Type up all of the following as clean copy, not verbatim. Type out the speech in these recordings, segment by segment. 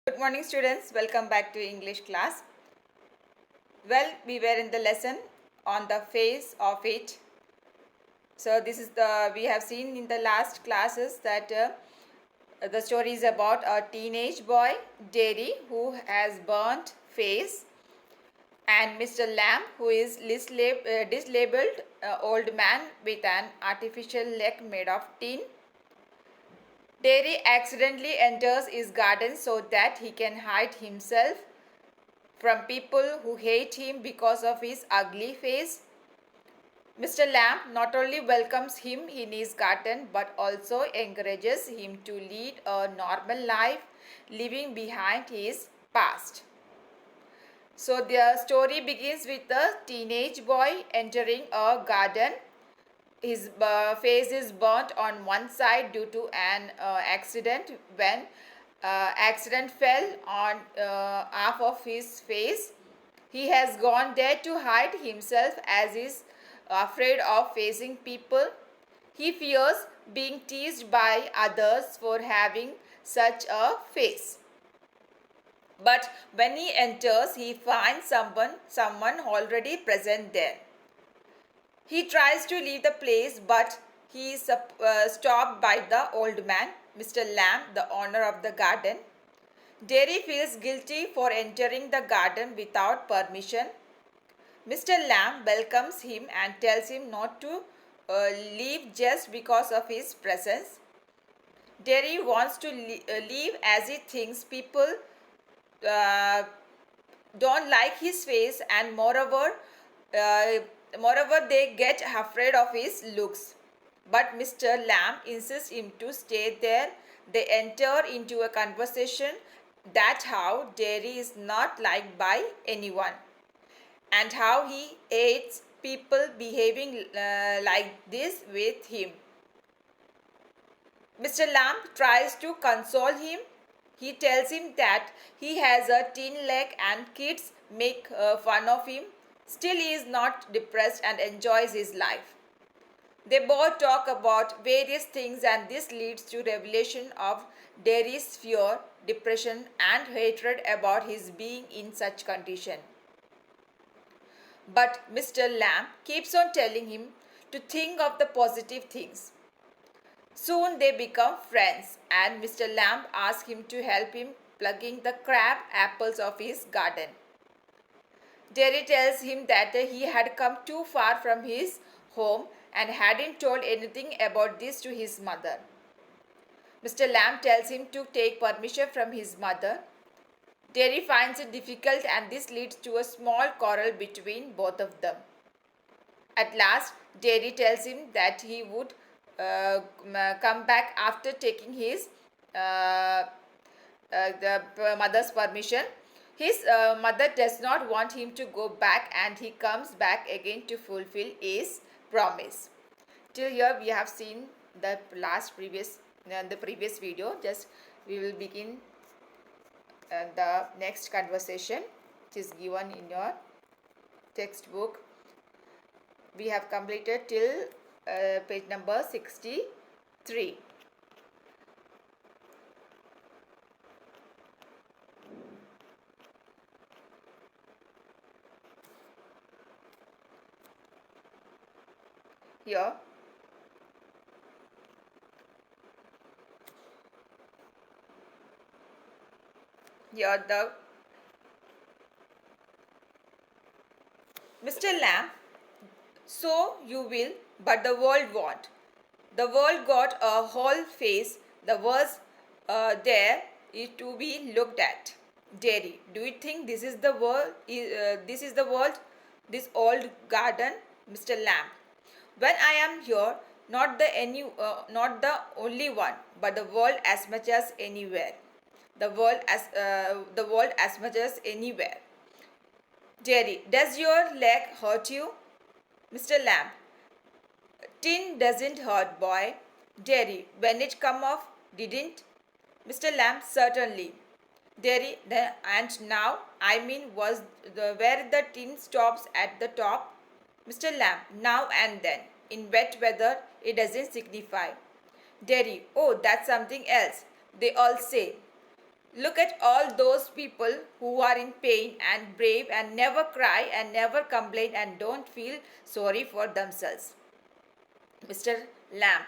Good morning students, welcome back to English class. Well, we were in the lesson on the phase of it. So this is we have seen in the last classes that the story is about a teenage boy, Derry, who has burnt face, and Mr. Lamb, who is dislabeled old man with an artificial leg made of tin. Derry accidentally enters his garden so that he can hide himself from people who hate him because of his ugly face. Mr. Lamb not only welcomes him in his garden but also encourages him to lead a normal life, leaving behind his past. So the story begins with a teenage boy entering a garden. His face is burnt on one side due to an accident when accident fell on half of his face. He has gone there to hide himself as is afraid of facing people. He fears being teased by others for having such a face. But when he enters, he finds someone already present there. He tries to leave the place, but he is stopped by the old man, Mr. Lamb, the owner of the garden. Derry feels guilty for entering the garden without permission. Mr. Lamb welcomes him and tells him not to leave just because of his presence. Derry wants to leave as he thinks people uh, don't like his face, and uh, moreover they get afraid of his looks. But Mr. Lamb insists him to stay there. They enter into a conversation that how Derry is not liked by anyone and how he hates people behaving like this with him. Mr. Lamb tries to console him. He tells him that he has a tin leg and kids make fun of him. Still, he is not depressed and enjoys his life. They both talk about various things, and this leads to revelation of Derry's fear, depression, and hatred about his being in such condition. But Mr. Lamb keeps on telling him to think of the positive things. Soon they become friends, and Mr. Lamb asks him to help him plucking the crab apples of his garden. Derry tells him that he had come too far from his home and hadn't told anything about this to his mother. Mr. Lamb tells him to take permission from his mother. Derry finds it difficult, and this leads to a small quarrel between both of them. At last, Derry tells him that he would come back after taking his the mother's permission. His mother does not want him to go back, and he comes back again to fulfill his promise. Till here we have seen the previous video. Just we will begin the next conversation, which is given in your textbook. We have completed till page number 63. Here the Mr. Lamb, so you will, but the world won't. The world got a whole face. The was there is to be looked at. Derry, do you think this is the world? This is the world. This old garden, Mr. Lamb. When I am here, not the only one, but the world as much as anywhere. The world as much as anywhere. Derry, does your leg hurt you? Mr. Lamb, tin doesn't hurt, boy. Derry, when it come off, didn't? Mr. Lamb, certainly. Derry, and now, I mean, was where the tin stops at the top? Mr. Lamb, now and then. In wet weather, it doesn't signify. Derry, oh, that's something else. They all say. Look at all those people who are in pain and brave and never cry and never complain and don't feel sorry for themselves. Mr. Lamb,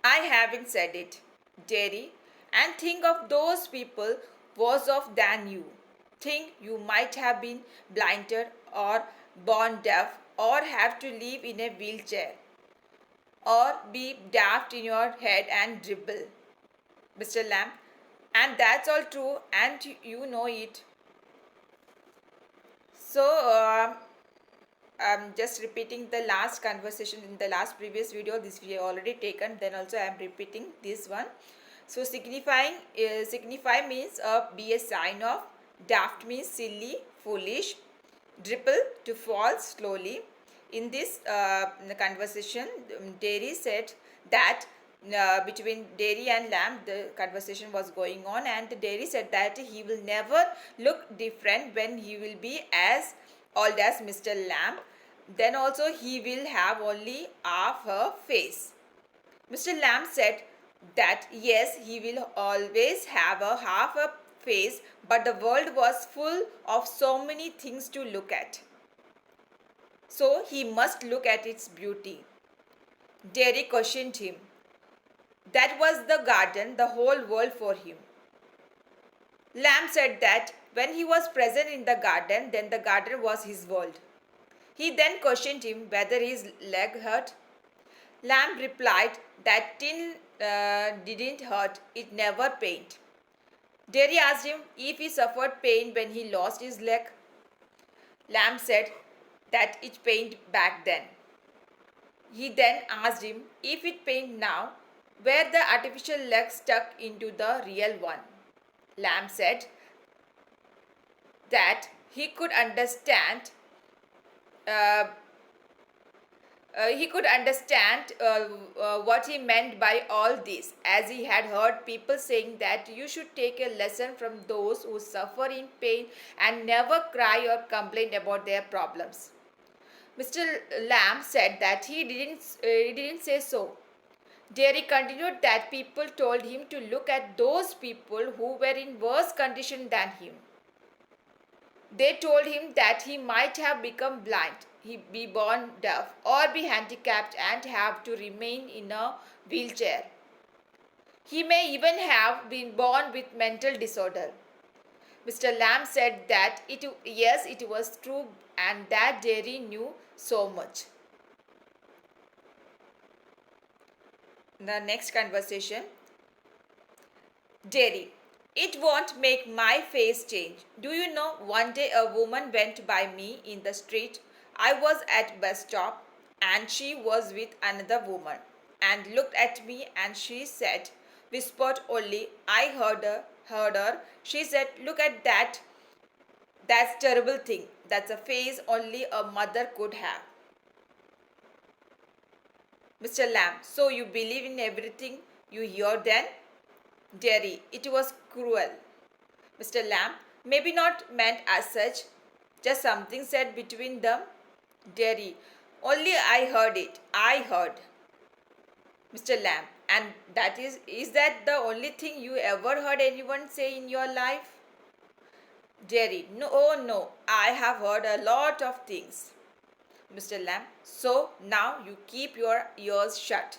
I haven't said it. Jerry, and think of those people worse off than you. Think you might have been blinded or born deaf or have to live in a wheelchair or be daft in your head and dribble. Mr. Lamb, and that's all true and you know it. So, I'm just repeating the last conversation in the last previous video. This we have already taken. Then also I am repeating this one. So signify means be a sign of. Daft means silly, foolish. Dribble to fall slowly. In this conversation, Derry said that between Derry and Lamb, the conversation was going on, and Derry said that he will never look different when he will be as old as Mr. Lamb. Then also he will have only half her face. Mr. Lamb said that yes, he will always have a half a face, but the world was full of so many things to look at. So he must look at its beauty. Derry questioned him. That was the garden, the whole world for him. Lamb said that when he was present in the garden, then the garden was his world. He then questioned him whether his leg hurt. Lamb replied that tin didn't hurt, it never pained. Derry asked him if he suffered pain when he lost his leg. Lamb said that it pained back then. He then asked him if it pained now, where the artificial leg stuck into the real one. Lamb said that he could understand what he meant by all this, as he had heard people saying that you should take a lesson from those who suffer in pain and never cry or complain about their problems. Mr. Lamb said that he didn't say so. Derry continued that people told him to look at those people who were in worse condition than him. They told him that he might have become blind, he be born deaf, or be handicapped and have to remain in a wheelchair. He may even have been born with mental disorder. Mr. Lamb said that yes, it was true and that Derry knew so much. The next conversation. Derry, it won't make my face change. Do you know, one day a woman went by me in the street. I was at bus stop and she was with another woman and looked at me and she said, whispered only, I heard her. She said, look at that. That's terrible thing. That's a face only a mother could have. Mr. Lamb, so you believe in everything you hear then? Derry, it was cruel. Mr. Lamb, maybe not meant as such, just something said between them. Derry, only I heard it. I heard. Mr. Lamb, and is that the only thing you ever heard anyone say in your life? Derry, no, oh no, I have heard a lot of things. Mr. Lamb, so now you keep your ears shut.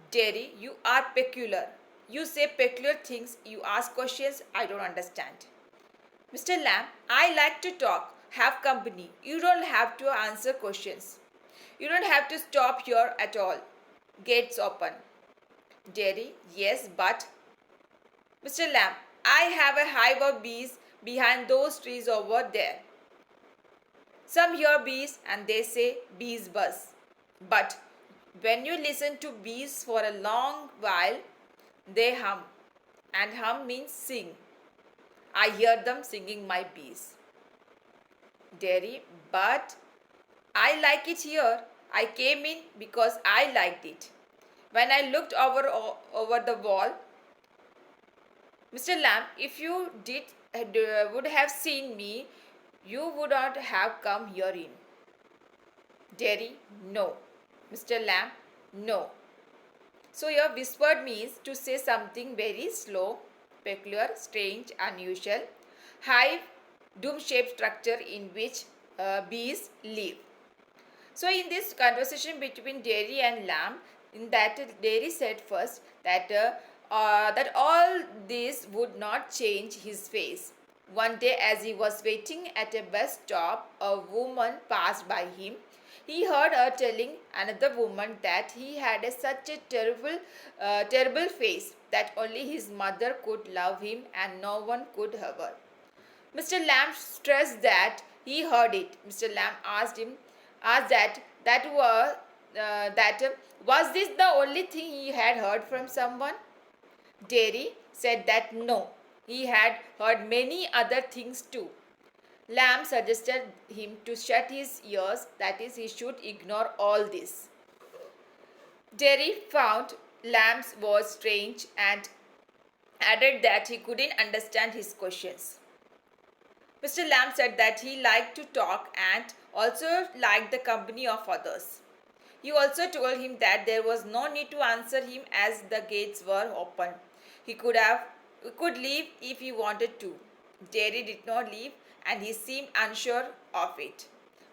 Derry, you are peculiar. You say peculiar things, you ask questions I don't understand. Mr. Lamb, I like to talk, have company. You don't have to answer questions. You don't have to stop here at all. Gates open. Derry, yes, but... Mr. Lamb, I have a hive of bees behind those trees over there. Some hear bees and they say bees buzz. But when you listen to bees for a long while, they hum. And hum means sing. I hear them singing my bees. Derry, but I like it here. I came in because I liked it. When I looked over the wall, Mr. Lamb, if you would have seen me, you would not have come here in. Derry, no. Mr. Lamb, no. So your whispered means to say something very slow, peculiar, strange, unusual, hive, dome-shaped structure in which bees live. So in this conversation between Dairy and Lamb, in that Dairy said first that that all this would not change his face. One day, as he was waiting at a bus stop, a woman passed by him. He heard her telling another woman that he had such a terrible face that only his mother could love him and no one could ever. Mr. Lamb stressed that he heard it. Mr. Lamb asked that was this the only thing he had heard from someone? Dairy said that no, he had heard many other things too. Lamb suggested him to shut his ears, that is, he should ignore all this. Dairy found Lamb's was strange and added that he couldn't understand his questions. Mr. Lamb said that he liked to talk and also liked the company of others. He also told him that there was no need to answer him as the gates were open. He could leave if he wanted to. Dairy did not leave and he seemed unsure of it.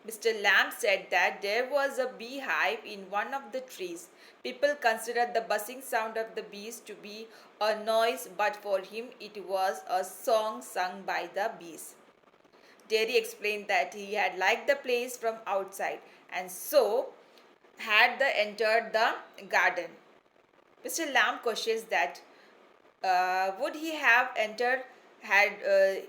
Mr. Lamb said that there was a beehive in one of the trees. People considered the buzzing sound of the bees to be a noise, but for him it was a song sung by the bees. Dairy explained that he had liked the place from outside and so had entered the garden. Mr. Lamb questions that would he have entered had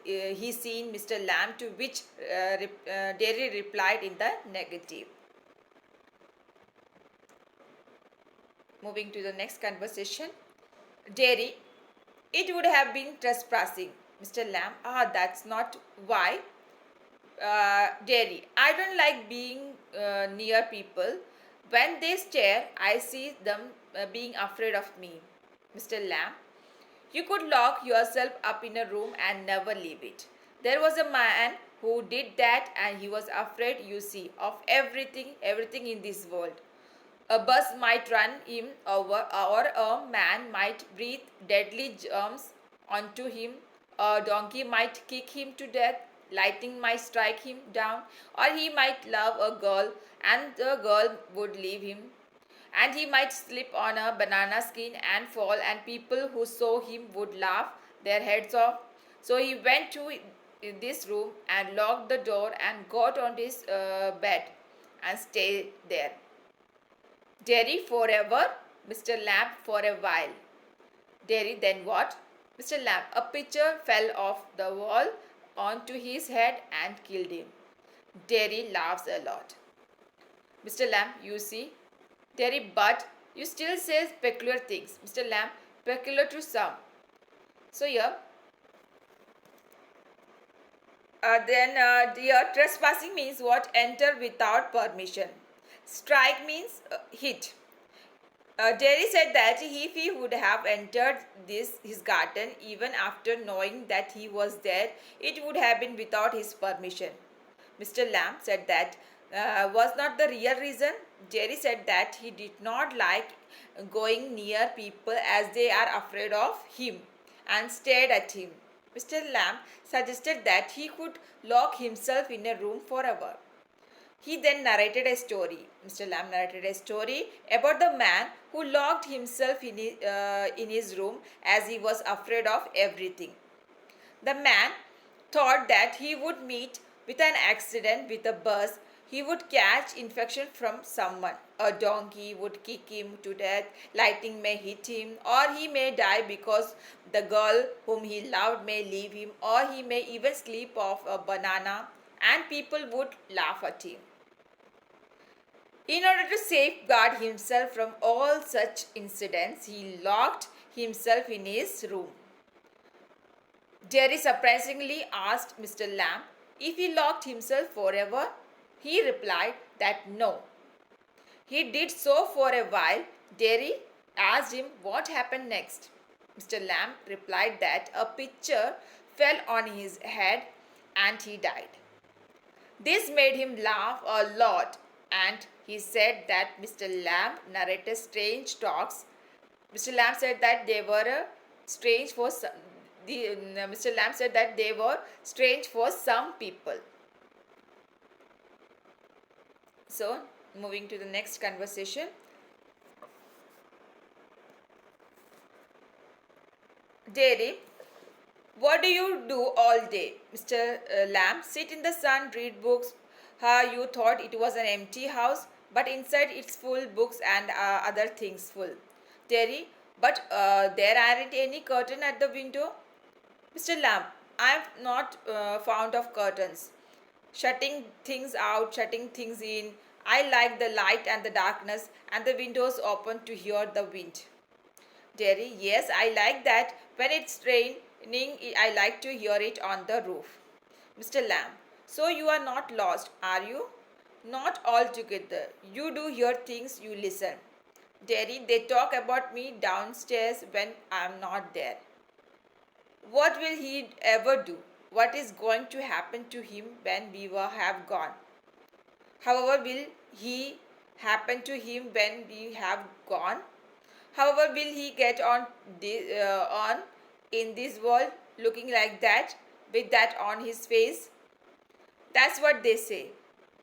he seen Mr. Lamb, to which Dairy replied in the negative. Moving to the next conversation. Dairy, it would have been trespassing. Mr. Lamb, that's not why. Dairy, I don't like being near people. When they stare, I see them being afraid of me. Mr. Lamb, you could lock yourself up in a room and never leave it. There was a man who did that and he was afraid, you see, of everything in this world. A bus might run him over, or a man might breathe deadly germs onto him. A donkey might kick him to death. Lightning might strike him down, or he might love a girl and the girl would leave him. And he might slip on a banana skin and fall, and people who saw him would laugh their heads off. So he went to this room and locked the door and got on his bed and stayed there. Dairy, forever. Mr. Lamb, for a while. Dairy, then what? Mr. Lamb, a pitcher fell off the wall onto his head and killed him. Dairy laughs a lot. Mr. Lamb, you see. Dairy, but you still say peculiar things. Mr. Lamb, peculiar to some. So here, here trespassing means what? Enter without permission. Strike means hit. Dairy said that if he would have entered his garden even after knowing that he was there, it would have been without his permission. Mr. Lamb said that was not the real reason. Dairy said that he did not like going near people as they are afraid of him and stared at him. Mr. Lamb suggested that he could lock himself in a room forever. He then narrated a story. Mr. Lamb narrated a story about the man who locked himself in his room as he was afraid of everything. The man thought that he would meet with an accident with a bus. He would catch infection from someone. A donkey would kick him to death. Lightning may hit him, or he may die because the girl whom he loved may leave him, or he may even sleep off a banana and people would laugh at him. In order to safeguard himself from all such incidents, he locked himself in his room. Dairy surprisingly asked Mr. Lamb if he locked himself forever. He replied that no. He did so for a while. Dairy asked him what happened next. Mr. Lamb replied that a pitcher fell on his head and he died. This made him laugh a lot, and he said that Mr. Lamb narrated strange talks. Mr. Lamb said that they were strange for some, Mr. Lamb said that they were strange for some people. So, moving to the next conversation. Dairy, what do you do all day? Mr. Lamb, sit in the sun, read books. You thought it was an empty house, but inside it's full books and other things full. Terry, but there aren't any curtain at the window. Mr. Lamb, I'm not fond of curtains. Shutting things out, shutting things in. I like the light and the darkness and the windows open to hear the wind. Jerry, yes, I like that. When it's raining, I like to hear it on the roof. Mr. Lamb, so you are not lost, are you? Not altogether. You do hear things, you listen. Jerry, they talk about me downstairs when I'm not there. What will he ever do? What is going to happen to him when we have gone? However, will he happen to him when we have gone? However, will he get on in this world looking like that with that on his face? That's what they say.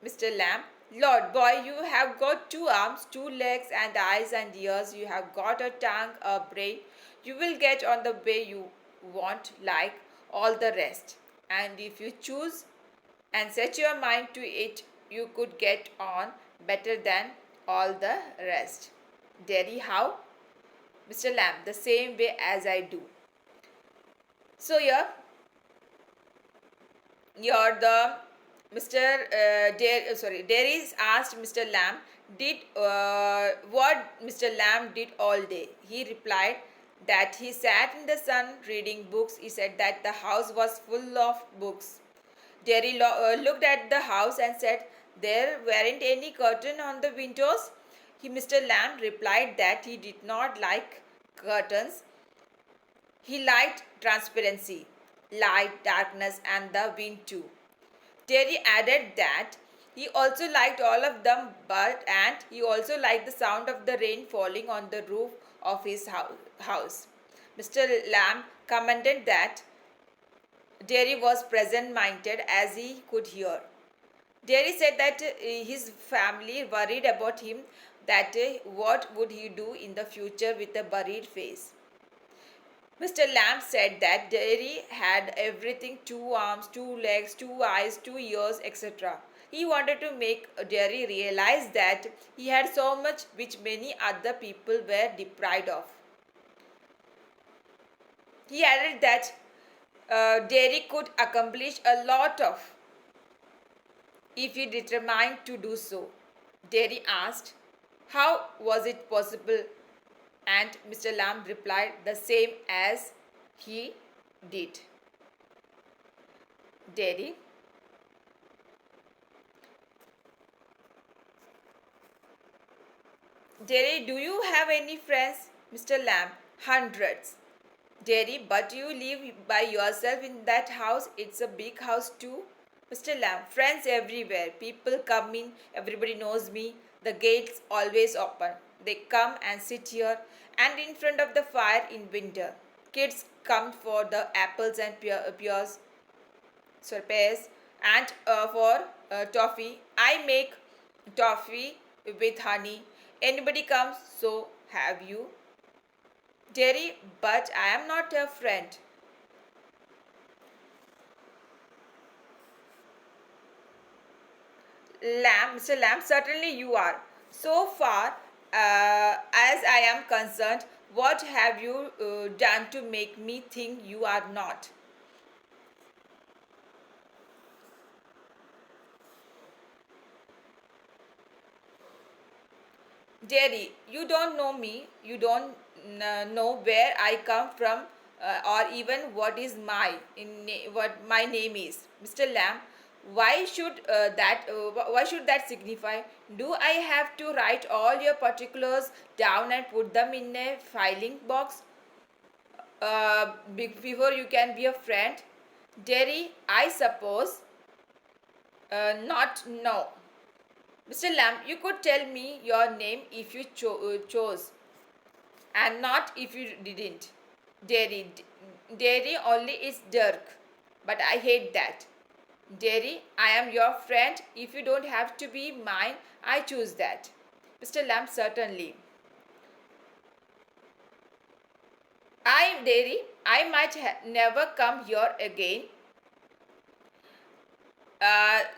Mr. Lamb, Lord boy, you have got two arms, two legs, and eyes and ears. You have got a tongue, a brain. You will get on the way you want, like all the rest. And if you choose and set your mind to it, you could get on better than all the rest. Derry, how? Mr. Lamb, the same way as I do. So here the Mr. Dairies asked Mr. Lamb, did what Mr. Lamb did all day. He replied that he sat in the sun reading books. He said that the house was full of books. Jerry looked at the house and said, there weren't any curtain on the windows. Mr. Lamb replied that he did not like curtains. He liked transparency, light, darkness, and the wind too. Terry added that he also liked all of them, and he also liked the sound of the rain falling on the roof of his house. Mr. Lamb commented that Derry was present-minded as he could hear. Derry said that his family worried about him, that what would he do in the future with a buried face. Mr. Lamb said that Derry had everything, two arms, two legs, two eyes, two ears, etc. He wanted to make Derry realize that he had so much which many other people were deprived of. He added that Derry could accomplish a lot of if he determined to do so. Derry asked, how was it possible? And Mr. Lamb replied the same as he did. Derry, do you have any friends? Mr. Lamb, hundreds. Derry, but you live by yourself in that house. It's a big house too. Mr. Lamb, friends everywhere. People come in, everybody knows me. The gates always open. They come and sit here and in front of the fire in winter. Kids come for the apples and pears, and for toffee. I make toffee with honey. Anybody comes, so have you. Derry, but I am not a friend. Lamb, Mr. Lamb, certainly you are. So far, as I am concerned, what have you done to make me think you are not? Jerry, you don't know me. You don't know where I come from, or even what is what my name is. Mr. Lamb, why should that signify? Do I have to write all your particulars down and put them in a filing box before you can be a friend? Derry, I suppose not. No. Mr. Lamb, you could tell me your name if you chose, and not if you didn't. Dairy. Dairy only is Dirk, but I hate that. Dairy, I am your friend. If you don't have to be mine, I choose that. Mr. Lamb, certainly. I am Dairy. I might never come here again.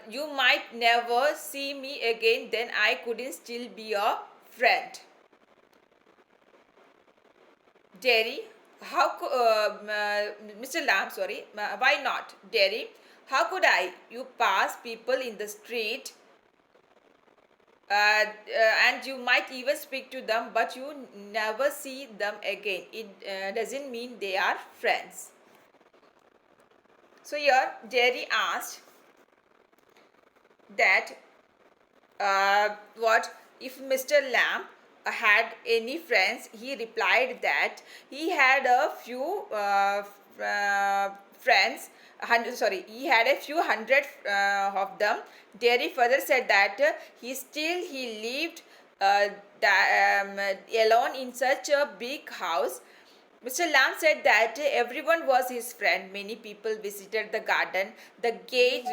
You might never see me again, then I couldn't still be your friend. Dairy, Mr. Lamb, sorry, why not? Dairy, how could I? You pass people in the street and you might even speak to them, but you never see them again. It doesn't mean they are friends. So here, Jerry asked that what if Mr. Lamb had any friends. He replied that he had a few friends. He had a few hundred of them. Derry further said that he lived alone in such a big house. Mr. Lamb said that everyone was his friend. Many people visited the garden. The gate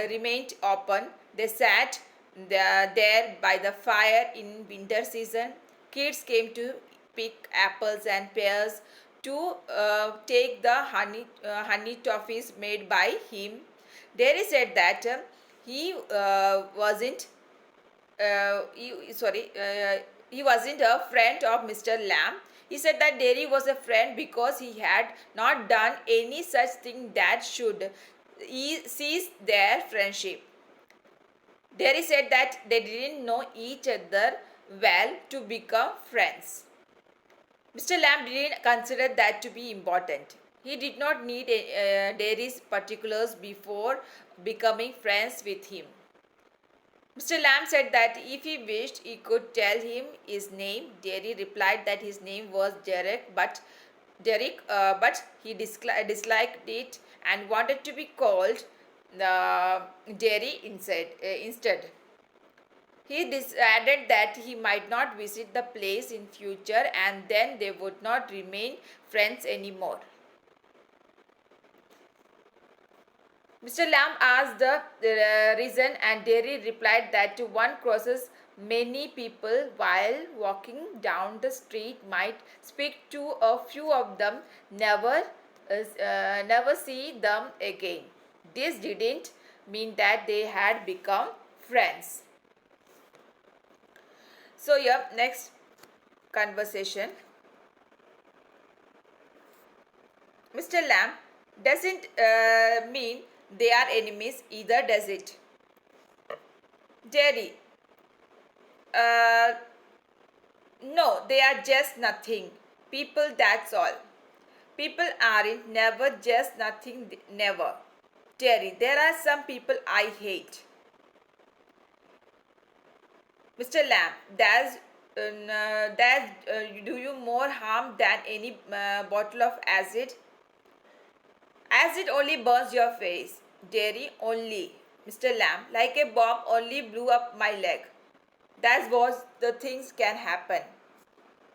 remained open. They sat there by the fire in winter season. Kids came to pick apples and pears to take the honey toffees made by him. Derry said that he wasn't he wasn't a friend of Mr. Lamb. He said that Derry was a friend because he had not done any such thing that should cease their friendship. Derry said that they didn't know each other well to become friends. Mr. Lamb didn't consider that to be important. He did not need Derry's particulars before becoming friends with him. Mr. Lamb said that if he wished, he could tell him his name. Derry replied that his name was Derek, but he disliked it and wanted to be called Derry instead. He added that he might not visit the place in future and then they would not remain friends anymore. Mr. Lamb asked the reason and Derry replied that one crosses many people while walking down the street, might speak to a few of them, never see them again. This didn't mean that they had become friends. So yeah, next conversation. Mr. Lamb doesn't mean they are enemies either, does it? Jerry, uh, no, they are just nothing. People, that's all. People aren't never just nothing, never. Jerry, there are some people I hate. Mr. Lamb, do you more harm than any bottle of acid? Acid only burns your face. Dairy only. Mr. Lamb, like a bomb only blew up my leg. That's what the things can happen.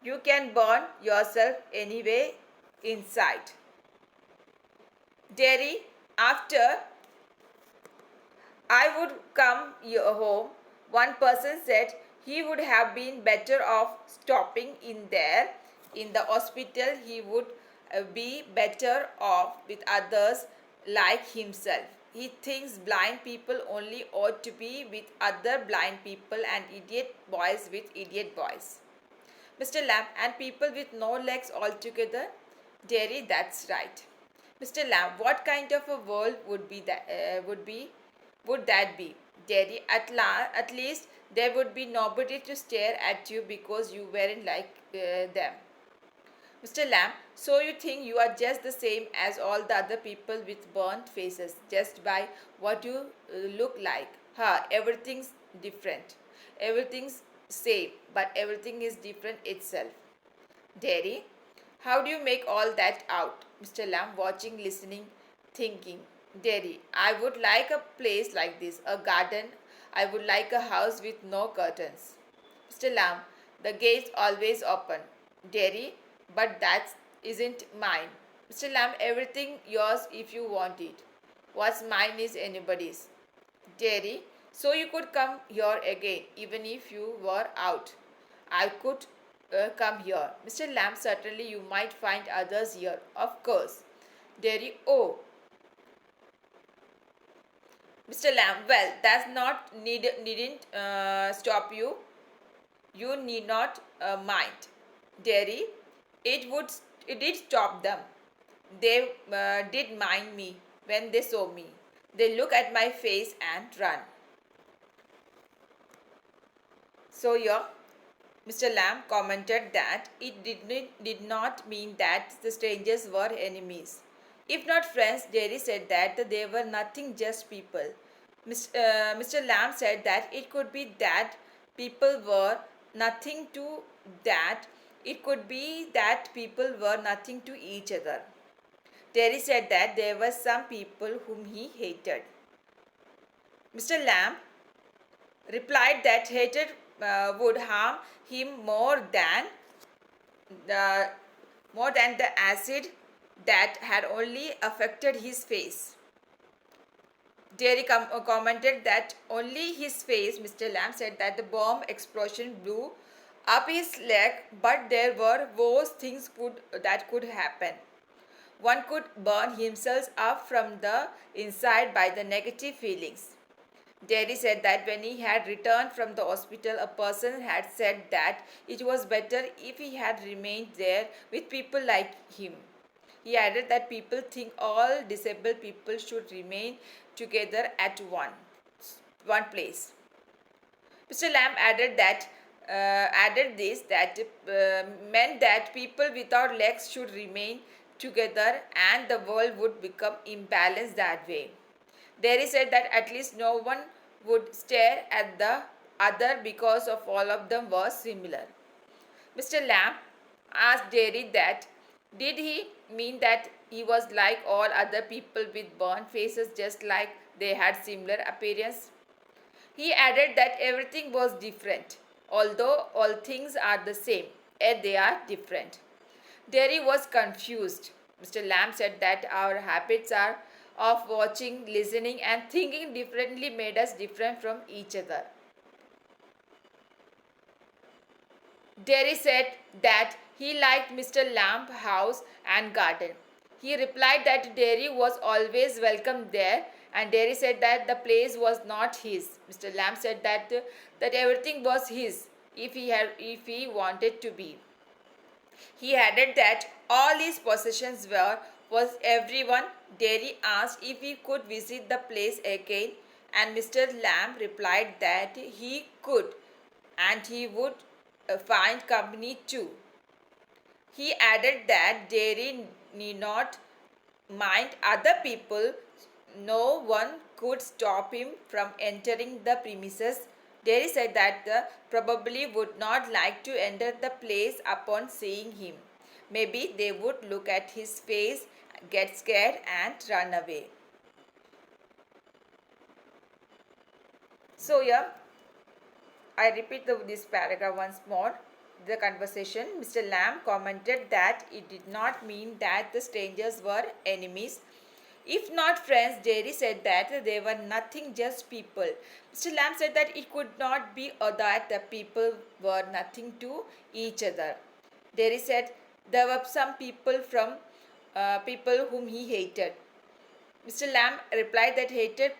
You can burn yourself anyway inside. Dairy, after I would come home, one person said he would have been better off stopping in there. In the hospital, he would be better off with others like himself. He thinks blind people only ought to be with other blind people and idiot boys with idiot boys. Mr. Lamb, and people with no legs altogether? Dairy, that's right. Mr. Lamb, what kind of a world would that be? Dairy, at least there would be nobody to stare at you because you weren't like them. Mr. Lamb, so you think you are just the same as all the other people with burnt faces just by what you look like? Everything's different. Everything's same, but everything is different itself. Dairy, how do you make all that out? Mr. Lamb, watching, listening, thinking. Dairy, I would like a place like this, a garden. I would like a house with no curtains. Mr. Lamb, the gates always open. Dairy, but that's isn't mine. Mr. Lamb, everything yours if you want it. What's mine is anybody's. Jerry, so you could come here again, even if you were out. I could come here. Mr. Lamb, certainly you might find others here. Of course. Jerry, oh. Mr. Lamb, well, that's not needn't stop you. You need not mind. Jerry, it did stop them. They did mind me when they saw me. They look at my face and run. So here, Mr. Lamb commented that it did not mean that the strangers were enemies. If not friends, Jerry said that they were nothing, just people. Mr. Lamb said that it could be that people were nothing to that. It could be that people were nothing to each other. Terry said that there were some people whom he hated. Mr. Lamb replied that hatred would harm him the more than the acid that had only affected his face. Jerry commented that only his face. Mr. Lamb said that the bomb explosion blew up his leg, but there were worse things that could happen. One could burn himself up from the inside by the negative feelings. Jerry said that when he had returned from the hospital, a person had said that it was better if he had remained there with people like him. He added that people think all disabled people should remain together at one place. Mr. Lamb added meant that people without legs should remain together and the world would become imbalanced that way. Derry said that at least no one would stare at the other because of all of them were similar. Mr. Lamb asked Derry that did he mean that he was like all other people with burnt faces, just like they had similar appearance? He added that everything was different, although all things are the same, yet they are different. Derry was confused. Mr. Lamb said that our habits are of watching, listening, and thinking differently made us different from each other. Derry said that he liked Mr. Lamb's house and garden. He replied that Derry was always welcome there, and Derry said that the place was not his. Mr. Lamb said that everything was his if he wanted to be. He added that all his possessions was everyone. Derry asked if he could visit the place again, and Mr. Lamb replied that he could, and he would find company too. He added that Derry need not mind other people. No one could stop him from entering the premises. Derry said that they probably would not like to enter the place upon seeing him. Maybe they would look at his face, get scared, and run away. So, yeah, I repeat this paragraph once more. The conversation, Mr. Lamb commented that it did not mean that the strangers were enemies. If not friends, Jerry said that they were nothing, just people. Mr. Lamb said that it could not be that the people were nothing to each other. Jerry said there were some people people whom he hated. Mr. Lamb replied that hatred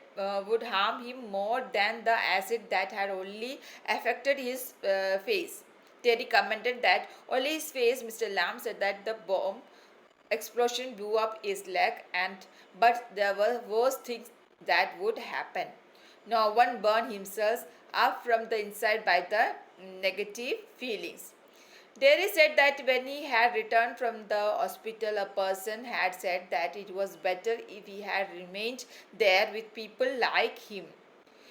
would harm him more than the acid that had only affected his face. Terry commented that only his face. Mr. Lamb said that the bomb explosion blew up his leg, but there were worse things that would happen. No one burned himself up from the inside by the negative feelings. Derry said that when he had returned from the hospital, a person had said that it was better if he had remained there with people like him.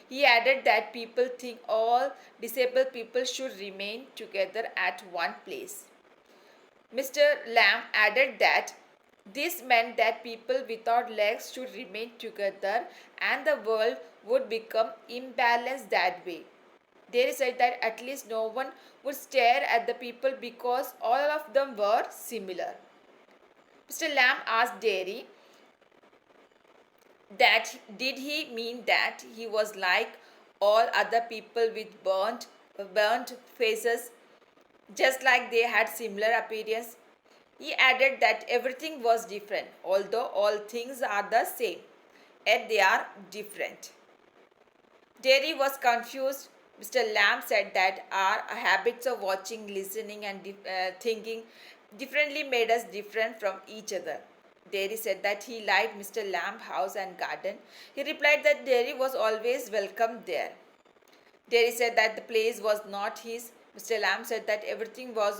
He added that people think all disabled people should remain together at one place. Mr. Lamb added that this meant that people without legs should remain together and the world would become imbalanced that way. They said that at least no one would stare at the people because all of them were similar. Mr. Lamb asked Dairy that did he mean that he was like all other people with burnt faces, just like they had similar appearance. He added that everything was different, although all things are the same, yet they are different. Derry was confused. Mr. Lamb said that our habits of watching, listening, and thinking differently made us different from each other. Derry said that he liked Mr. Lamb's house and garden. He replied that Derry was always welcome there. Derry said that the place was not his. Mr. Lamb said that everything was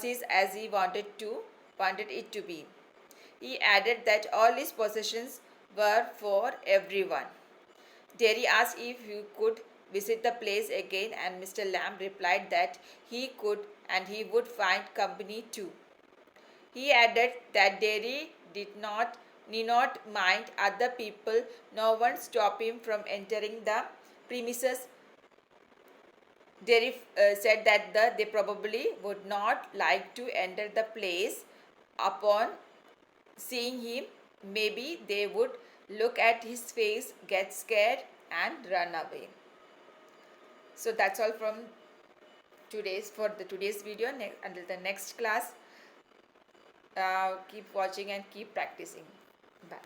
his as he wanted it to be. He added that all his possessions were for everyone. Derry asked if he could visit the place again, and Mr. Lamb replied that he could and he would find company too. He added that Derry need not mind other people, no one stopped him from entering the premises. Derry said that they probably would not like to enter the place upon seeing him. Maybe they would look at his face, get scared, and run away. So that's all from today's video. Until the next class, keep watching and keep practicing. Bye.